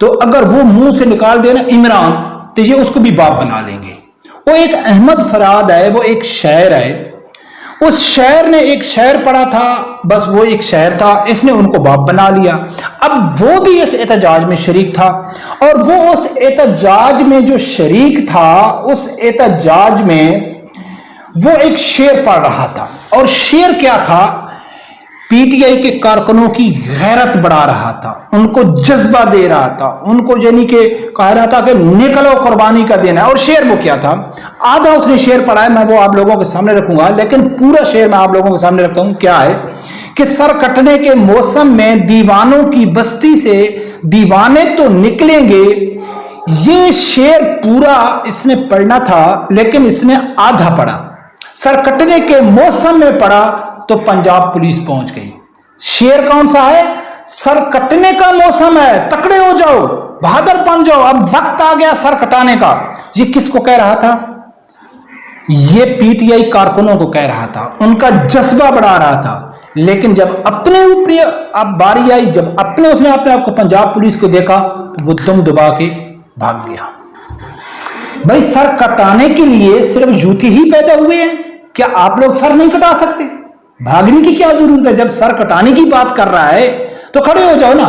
تو اگر وہ منہ سے نکال دے نا عمران تو یہ اس کو بھی باپ بنا لیں گے. وہ ایک احمد فراد ہے, وہ ایک شاعر ہے, اس شاعر نے ایک شعر پڑھا تھا, بس وہ ایک شاعر تھا, اس نے ان کو باپ بنا لیا. اب وہ بھی اس احتجاج میں شریک تھا, اور وہ اس احتجاج میں جو شریک تھا, اس احتجاج میں وہ ایک شعر پڑھ رہا تھا. اور شعر کیا تھا؟ پی ٹی آئی کے کارکنوں کی غیرت بڑھا رہا تھا, ان کو جذبہ دے رہا تھا, ان کو یعنی کہ کہہ رہا تھا کہ نکلو قربانی کا دینا ہے. اور شعر وہ کیا تھا؟ آدھا اس نے شعر پڑھا ہے, میں وہ آپ لوگوں کے سامنے رکھوں گا, لیکن پورا شعر میں آپ لوگوں کے سامنے رکھتا ہوں. کیا ہے کہ سر کٹنے کے موسم میں دیوانوں کی بستی سے دیوانے تو نکلیں گے. یہ شعر پورا اس نے پڑھنا تھا, لیکن اس نے آدھا پڑھا. سر کٹنے کے موسم میں پڑھا تو پنجاب پولیس پہنچ گئی. شعر کون سا ہے؟ سر کٹنے کا موسم ہے, تکڑے ہو جاؤ, بہادر بن جاؤ, اب وقت آ گیا سر کٹانے کا. یہ کس کو کہہ رہا تھا؟ یہ پی ٹی آئی کارکنوں کو کہہ رہا تھا, ان کا جذبہ بڑھا رہا تھا. لیکن جب اپنے اوپر اب باری آئی, جب اس نے اپنے آپ کو پنجاب پولیس کو دیکھا, تو وہ دم دبا کے بھاگ گیا. بھائی سر کٹانے کے لیے صرف یوتھی ہی پیدا ہوئے ہیں, کیا آپ لوگ سر نہیں کٹا سکتے؟ بھاگنے کی کیا ضرورت ہے؟ جب سر کٹانے کی بات کر رہا ہے تو کھڑے ہو جاؤ نا.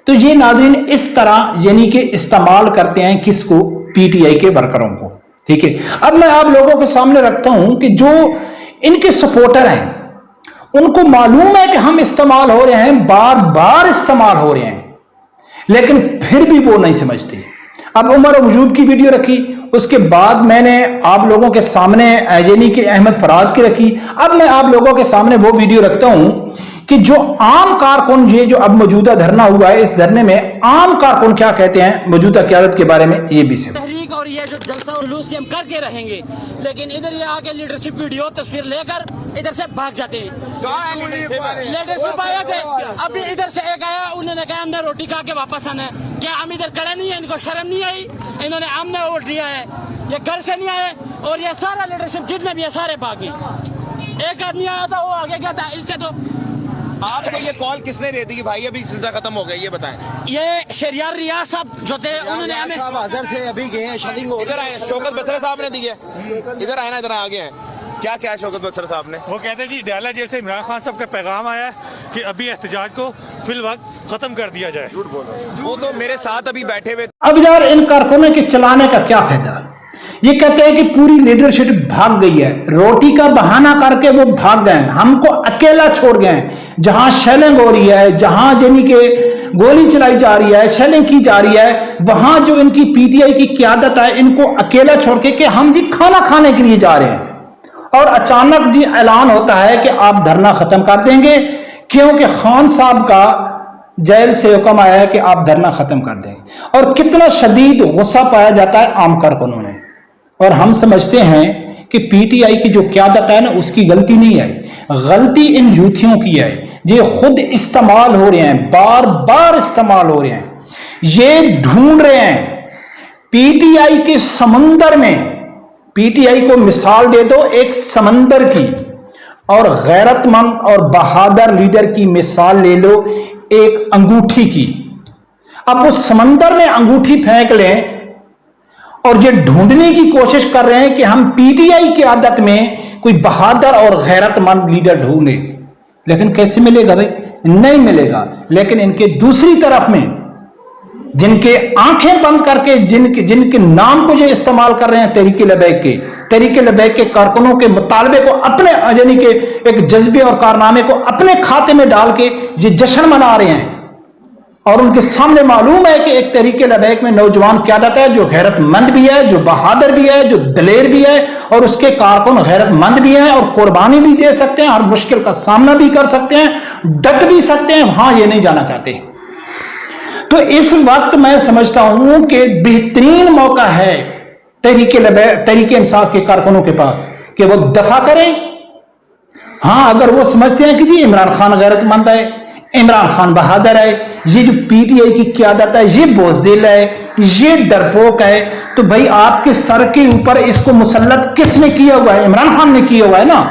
تو یہ ناظرین اس طرح یعنی کہ استعمال کرتے ہیں کس کو؟ پی ٹی آئی کے ورکروں کو. ٹھیک ہے, اب میں آپ لوگوں کے سامنے رکھتا ہوں کہ جو ان کے سپورٹر ہیں, ان کو معلوم ہے کہ ہم استعمال ہو رہے ہیں, بار بار استعمال ہو رہے ہیں, لیکن پھر بھی وہ نہیں سمجھتے. اب عمر وجود کی ویڈیو رکھی, اس کے بعد میں نے آپ لوگوں کے سامنے یعنی کہ احمد فراد کی رکھی. اب میں آپ لوگوں کے سامنے وہ ویڈیو رکھتا ہوں کہ جو عام کارکن, یہ جو اب موجودہ دھرنا ہوا ہے, اس دھرنے میں عام کارکن کیا کہتے ہیں موجودہ قیادت کے بارے میں, یہ بھی سے تحریک. اور یہ جو جلسہ اور جلوس ہم کر کے رہیں گے, لیکن ادھر یہ آگے لیڈرشپ ویڈیو تصویر لے کر ادھر سے بھاگ جاتے ہیں. لیڈرشپ آیا کہ ابھی ادھر سے ایک آیا, انہوں نے کہا ہم نے روٹی کھا کے واپس آنا ہے. کیا ہم ادھر کھڑے نہیں ہیں؟ ان کو شرم نہیں آئی؟ انہوں نے ہم نے ووٹ دیا ہے, یہ گھر سے نہیں آئے, اور یہ سارا لیڈرشپ جتنے بھی ہے سارے بھاگے. ایک آدمی آیا تھا, وہ آگے گیا تھا. اس سے تو آپ کو یہ کال کس نے دے دی کہ بھائی ابھی سلسلہ ختم ہو گیا, یہ بتائیں. یہ شہریار ریاض صاحب جو تھے, انہوں نے ہمیں حاضر تھے, ابھی گئے ہیں شادنگ. ادھر آئے, شوکت بسرا صاحب نے دی ہے, ادھر آئے نا, ادھر آگے ہیں. کیا کیا شوکت بسرا صاحب نے؟ وہ کہتے ہیں جی ڈالا جیل سے عمران خان صاحب کا پیغام آیا ہے کہ ابھی احتجاج کو فی الوقت ختم کر دیا جائے. وہ تو میرے ساتھ ابھی بیٹھے ہوئے. اب یار ان کارکنوں کے چلانے کا کیا فائدہ؟ یہ کہتے ہیں کہ پوری لیڈرشپ بھاگ گئی ہے, روٹی کا بہانہ کر کے وہ بھاگ گئے, ہم کو اکیلا چھوڑ گئے. جہاں شیلنگ ہو رہی ہے, جہاں یعنی کہ گولی چلائی جا رہی ہے, شیلنگ کی جا رہی ہے, وہاں جو ان کی پی ٹی آئی کی قیادت ہے, ان کو اکیلا چھوڑ کے کہ ہم جی کھانا کھانے کے لیے جا رہے ہیں, اور اچانک جی اعلان ہوتا ہے کہ آپ دھرنا ختم کر دیں گے, کیونکہ خان صاحب کا جیل سے حکم آیا ہے کہ آپ دھرنا ختم کر دیں. اور کتنا شدید غصہ پایا جاتا ہے عام کارکنوں میں. اور ہم سمجھتے ہیں کہ پی ٹی آئی کی جو قیادت ہے نا, اس کی غلطی نہیں ہے, غلطی ان یوتھیوں کی ہے. یہ خود استعمال ہو رہے ہیں, بار بار استعمال ہو رہے ہیں. یہ ڈھونڈ رہے ہیں پی ٹی آئی کے سمندر میں. پی ٹی آئی کو مثال دے دو ایک سمندر کی, اور غیرت مند اور بہادر لیڈر کی مثال لے لو ایک انگوٹھی کی. اب وہ سمندر میں انگوٹھی پھینک لیں, اور یہ ڈھونڈنے کی کوشش کر رہے ہیں کہ ہم پی ٹی آئی کی عادت میں کوئی بہادر اور غیرت مند لیڈر ڈھونڈیں, لیکن کیسے ملے گا بھائی؟ نہیں ملے گا. لیکن ان کے دوسری طرف میں جن کے آنکھیں بند کر کے جن کے نام کو یہ استعمال کر رہے ہیں, تحریک لبیک کے کارکنوں کے مطالبے کو اپنے یعنی کہ ایک جذبے اور کارنامے کو اپنے کھاتے میں ڈال کے یہ جشن منا رہے ہیں. اور ان کے سامنے معلوم ہے کہ ایک تحریک لبیک میں نوجوان قیادت ہے جو غیرت مند بھی ہے, جو بہادر بھی ہے, جو دلیر بھی ہے, اور اس کے کارکن غیرت مند بھی ہیں, اور قربانی بھی دے سکتے ہیں, ہر مشکل کا سامنا بھی کر سکتے ہیں, ڈٹ بھی سکتے ہیں, وہاں یہ نہیں جانا چاہتے. تو اس وقت میں سمجھتا ہوں کہ بہترین موقع ہے تحریک انصاف کے کارکنوں کے پاس کہ وہ دفاع کریں. ہاں, اگر وہ سمجھتے ہیں کہ جی عمران خان غیرت مند ہے, عمران خان بہادر ہے, یہ جو پی ٹی آئی کی قیادت ہے یہ بزدل ہے, یہ ڈرپوک ہے, تو بھائی آپ کے سر کے اوپر اس کو مسلط کس نے کیا ہوا ہے؟ عمران خان نے کیا ہوا ہے نا.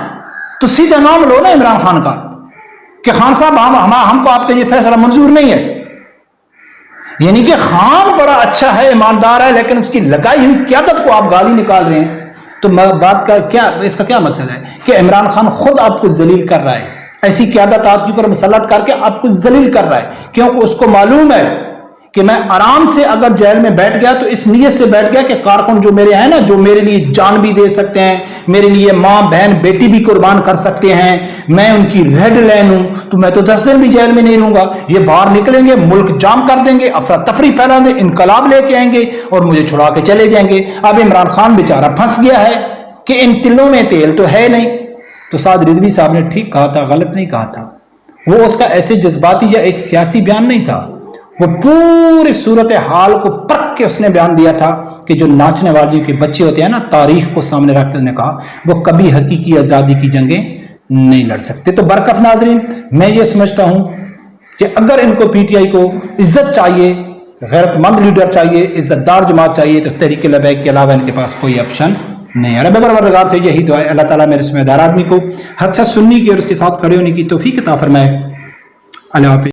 تو سیدھا نام لو نا عمران خان کا کہ خان صاحب ہم کو آپ کا یہ فیصلہ منظور نہیں ہے. یعنی کہ خان بڑا اچھا ہے، ایماندار ہے، لیکن اس کی لگائی ہوئی قیادت کو آپ گالی نکال رہے ہیں، تو بات کا کیا، اس کا کیا مقصد ہے کہ عمران خان خود آپ کو ذلیل کر رہا ہے، ایسی قیادت آپ کے اوپر مسلط کر کے آپ کو ذلیل کر رہا ہے، کیونکہ اس کو معلوم ہے کہ میں آرام سے اگر جیل میں بیٹھ گیا تو اس نیت سے بیٹھ گیا کہ کارکن جو میرے ہیں نا، جو میرے لیے جان بھی دے سکتے ہیں، میرے لیے ماں بہن بیٹی بھی قربان کر سکتے ہیں، میں ان کی ریڈ لائن ہوں، تو میں تو 10 دن بھی جیل میں نہیں رہوں گا، یہ باہر نکلیں گے، ملک جام کر دیں گے، افراتفری پھیلا دیں، انقلاب لے کے آئیں گے اور مجھے چھڑا کے چلے جائیں گے۔ اب عمران خان بیچارہ پھنس گیا ہے کہ ان تلوں میں تیل تو ہے نہیں۔ تو سعد رضوی صاحب نے ٹھیک کہا تھا، غلط نہیں کہا تھا، وہ اس کا ایسے جذباتی یا ایک سیاسی بیان نہیں تھا، وہ پوری صورتحال کو پرکھ کے اس نے بیان دیا تھا کہ جو ناچنے والی کے بچے ہوتے ہیں نا، تاریخ کو سامنے رکھ کے انہوں نے کہا وہ کبھی حقیقی آزادی کی جنگیں نہیں لڑ سکتے۔ تو برکف ناظرین، میں یہ سمجھتا ہوں کہ اگر ان کو پی ٹی آئی کو عزت چاہیے، غیرت مند لیڈر چاہیے، عزت دار جماعت چاہیے، تو تحریک لبیک کے علاوہ ان کے پاس کوئی آپشن نہیں ہے۔ رب پروردگار سے یہی دعا ہے، اللہ تعالیٰ میرے سمجھدار آدمی کو حق سے سننے کی اور اس کے ساتھ کھڑے ہونے کی توفیق عطا فرمائے۔ اللہ حافظ۔